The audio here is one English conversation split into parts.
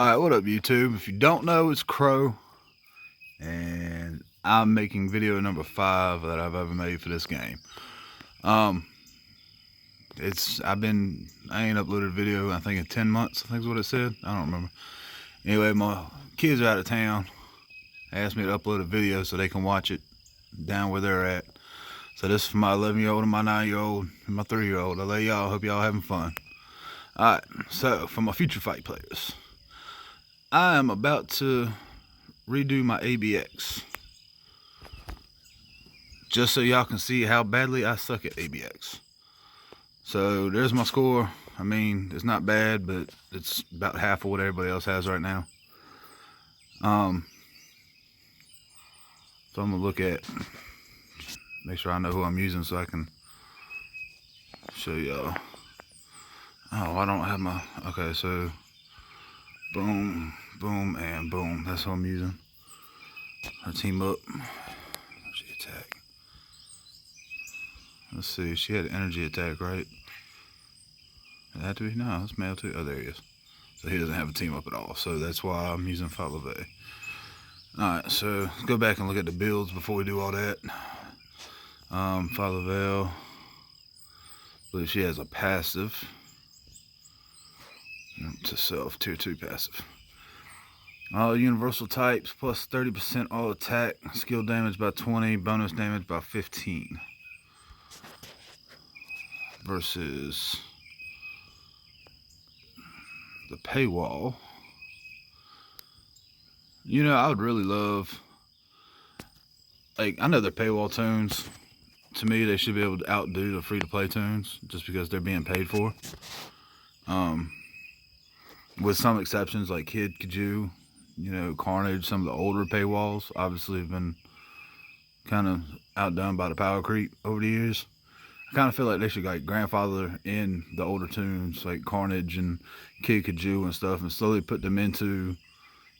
Alright, what up YouTube? If you don't know, it's Crow, and I'm making video number 5 that I've ever made for this game. I ain't uploaded a video, I think in 10 months, I think is what it said. I don't remember. Anyway, my kids are out of town. They asked me to upload a video so they can watch it down where they're at. So this is for my 11-year-old and my 9-year-old and my 3-year-old. I love y'all, hope y'all having fun. Alright, so for my future fight players, I am about to redo my ABX, just so y'all can see how badly I suck at ABX. So there's my score. I mean, it's not bad, but it's about half of what everybody else has right now. So I'm gonna look at, make sure I know who I'm using so I can show y'all. Oh, I don't have my, okay, so boom, boom, and boom. That's what I'm using. Her team up. She attack. Let's see, she had energy attack, right? It had to be? No, it's male too. Oh, there he is. So he doesn't have a team up at all. So that's why I'm using Falave. Alright, so let's go back and look at the builds before we do all that. Falave, I believe she has a passive. To self, tier 2 passive. All universal types plus 30% all attack, skill damage by 20, bonus damage by 15. Versus the paywall. You know, I would really love, like, I know they're paywall tunes. To me, they should be able to outdo the free-to-play tunes just because they're being paid for. With some exceptions like Kid Kaju, you know, Carnage, some of the older paywalls obviously have been kind of outdone by the power creep over the years. I kind of feel like they should like grandfather in the older tunes like Carnage and Kid Kaju and stuff and slowly put them into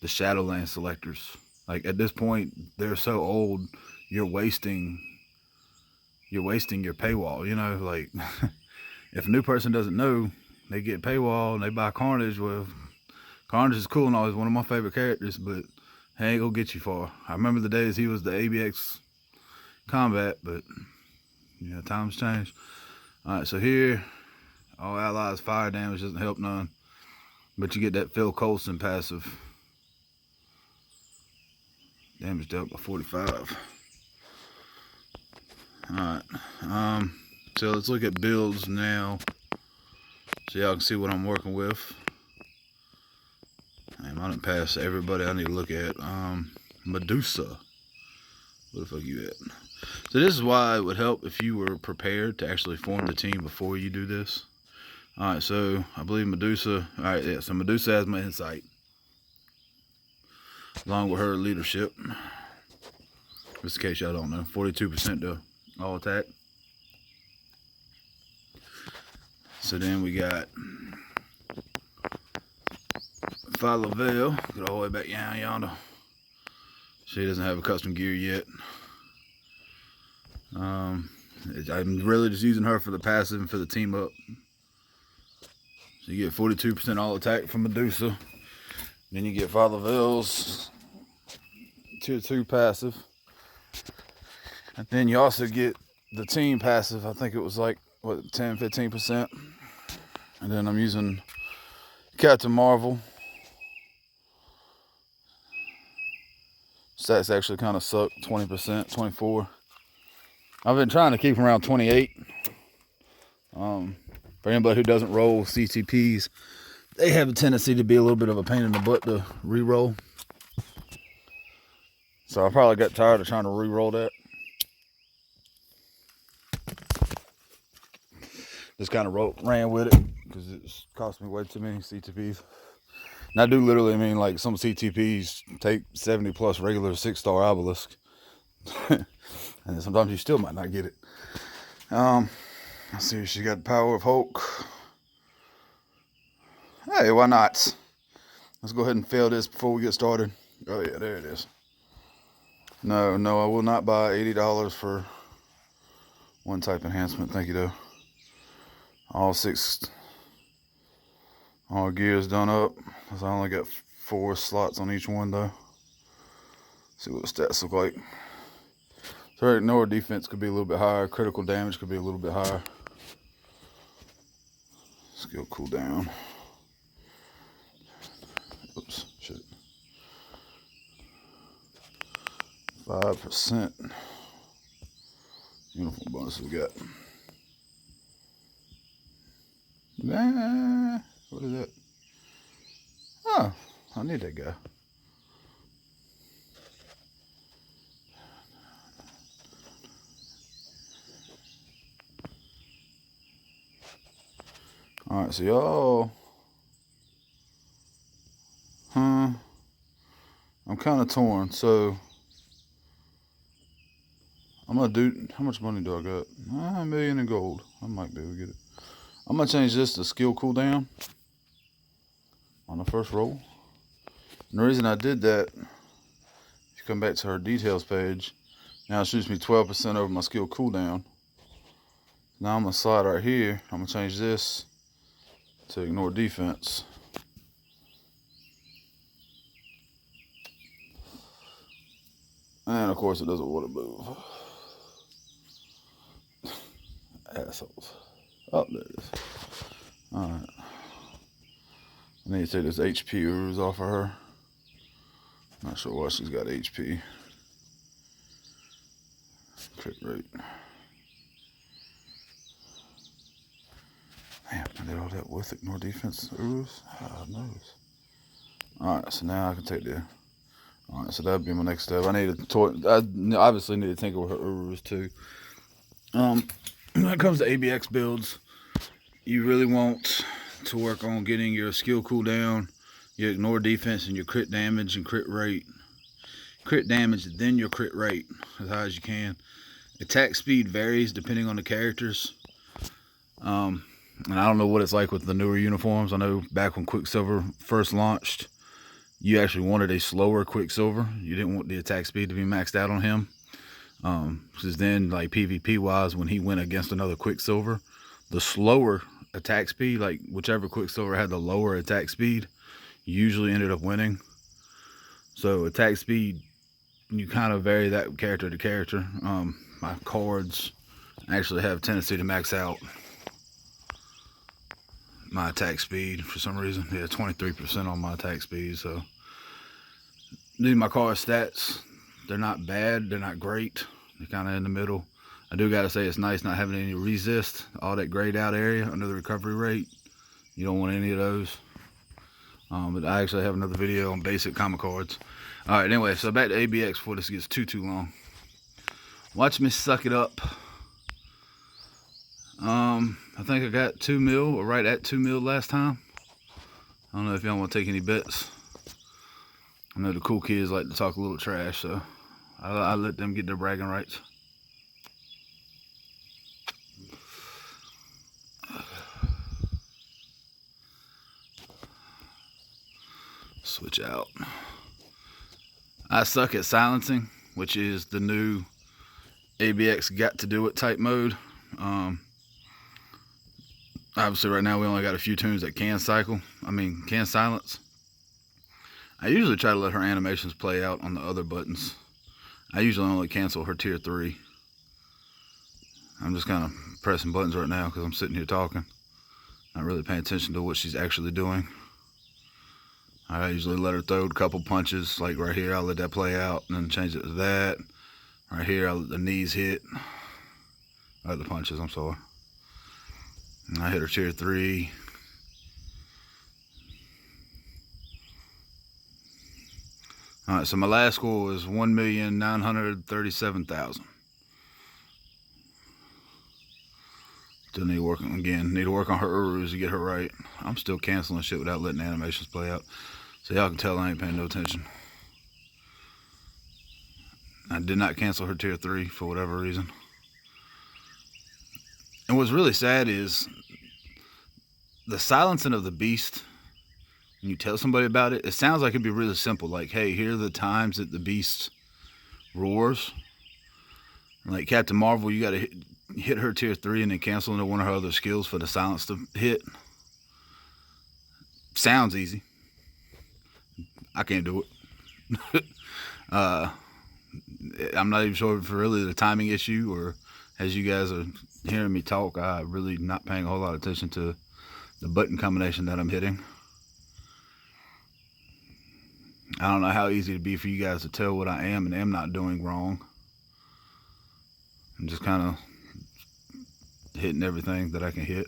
the Shadowland selectors. Like at this point, they're so old, you're wasting your paywall, you know, like if a new person doesn't know, they get paywall and they buy Carnage. Well, Carnage is cool and all, he's one of my favorite characters, but he ain't gonna get you far. I remember the days he was the ABX combat, but you know, times change. Alright, so here, all allies fire damage doesn't help none, but you get that Phil Coulson passive. Damage dealt by 45. Alright, so let's look at builds now, so y'all can see what I'm working with. Damn, I didn't pass everybody I need to look at. Medusa. Where the fuck you at? So this is why it would help if you were prepared to actually form the team before you do this. Alright, so I believe Medusa, alright, yeah, so Medusa has my insight. Along with her leadership. Just in case y'all don't know. 42% to all attack. So then we got Falave, get all the way back down yonder. She doesn't have a custom gear yet. I'm really just using her for the passive and for the team up. So you get 42% all attack from Medusa. Then you get Falave's tier 2 passive. And then you also get the team passive. I think it was like, what, 10-15%. And then I'm using Captain Marvel. Stats actually kind of suck, 20%, 24. I've been trying to keep them around 28. For anybody who doesn't roll CTPs, they have a tendency to be a little bit of a pain in the butt to re-roll. So I probably got tired of trying to re-roll that. Just kind of ran with it because it's cost me way too many CTPs. And I do literally mean like some CTPs take 70 plus regular 6-star obelisk. And sometimes you still might not get it. Let's see, she got the power of Hulk. Hey, why not? Let's go ahead and fail this before we get started. Oh yeah, there it is. No, I will not buy $80 for one type enhancement. Thank you though. All 6 All gears done up, because I only got 4 slots on each one though. See what the stats look like. So her ignore defense could be a little bit higher. Critical damage could be a little bit higher. Skill cooldown. Oops, shit. 5%. Uniform bonus we got. What is that? Oh, I need that guy. Alright, so y'all. I'm kind of torn, so I'm gonna do. How much money do I got? $1 million in gold. I might be able to get it. I'm gonna change this to skill cooldown on the first roll. And the reason I did that, if you come back to her details page, now it shoots me 12% over my skill cooldown. Now I'm gonna slide right here. I'm gonna change this to ignore defense. And of course it doesn't want to move. Assholes. Oh, there it is. Alright. I need to take this HP ooze off of her. Not sure why she's got HP. Crit rate. Man, I did all that with ignore defense ooze. Oh, knows. Alright, so now I can take the. Alright, so that'd be my next step. I need to I obviously need to tinker with her ooze too. When it comes to ABX builds, you really want to work on getting your skill cooldown, your ignore defense, and your crit damage and crit rate. Crit damage, then your crit rate as high as you can. Attack speed varies depending on the characters. And I don't know what it's like with the newer uniforms. I know back when Quicksilver first launched, you actually wanted a slower Quicksilver. You didn't want the attack speed to be maxed out on him. Because then, like PvP wise, when he went against another Quicksilver, the slower attack speed, like whichever Quicksilver had the lower attack speed, usually ended up winning. So attack speed, you kind of vary that character to character. My cards actually have a tendency to max out my attack speed for some reason. Yeah, 23% on my attack speed. So these are my card stats. They're not bad. They're not great. They're kind of in the middle. I do got to say it's nice not having any resist. All that grayed out area under the recovery rate. You don't want any of those. But I actually have another video on basic comic cards. Alright, anyway, so back to ABX before this gets too long. Watch me suck it up. I think I got 2 mil, or right at 2 mil last time. I don't know if y'all want to take any bets. I know the cool kids like to talk a little trash, so I let them get their bragging rights. Switch out. I suck at silencing, which is the new ABX got to do it type mode. Obviously right now we only got a few tunes that can silence. I usually try to let her animations play out on the other buttons. I usually only cancel her tier 3. I'm just kind of pressing buttons right now because I'm sitting here talking, not really paying attention to what she's actually doing. I usually let her throw a couple punches, like right here I'll let that play out and then change it to that. Right here I'll let the knees hit. The punches, I'm sorry. And I hit her tier 3. Alright, so my last score was 1,937,000. Still need to work on, again, need to work on her urus to get her right. I'm still canceling shit without letting animations play out. So y'all can tell I ain't paying no attention. I did not cancel her tier 3 for whatever reason. And what's really sad is the silencing of the beast. When you tell somebody about it, it sounds like it'd be really simple. Like, hey, here are the times that the beast roars. Like Captain Marvel, you got to hit her tier 3 and then cancel into one of her other skills for the silence to hit. Sounds easy. I can't do it. I'm not even sure if it's really the timing issue, or as you guys are hearing me talk, I'm really not paying a whole lot of attention to the button combination that I'm hitting. I don't know how easy it'd be for you guys to tell what I am and am not doing wrong. I'm just kind of hitting everything that I can hit.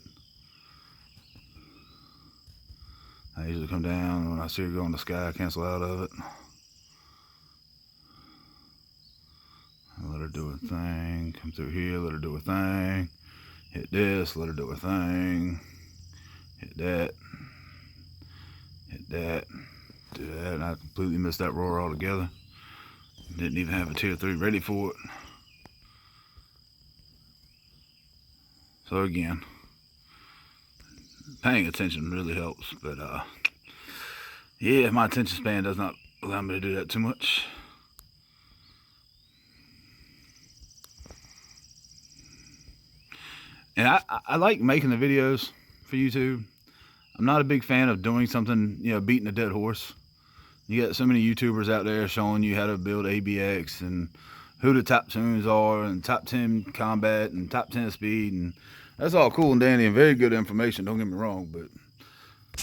I usually come down, when I see her go in the sky, I cancel out of it. Let her do her thing. Come through here, let her do her thing. Hit this, let her do her thing. Hit that. Hit that. Do that. And I completely missed that roar altogether. Didn't even have a tier 3 ready for it. So again, paying attention really helps, but yeah, my attention span does not allow me to do that too much. And I like making the videos for YouTube. I'm not a big fan of doing something, beating a dead horse. You got so many YouTubers out there showing you how to build ABX and who the top tunes are and top 10 combat and top 10 speed, and that's all cool and dandy and very good information, don't get me wrong, but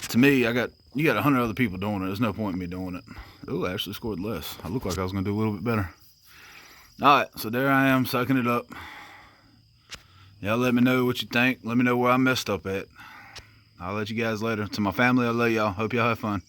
to me, you got 100 other people doing it. There's no point in me doing it. Oh, I actually scored less. I looked like I was going to do a little bit better. Alright, so there I am, sucking it up. Y'all let me know what you think. Let me know where I messed up at. I'll let you guys later. To my family, I love y'all. Hope y'all have fun.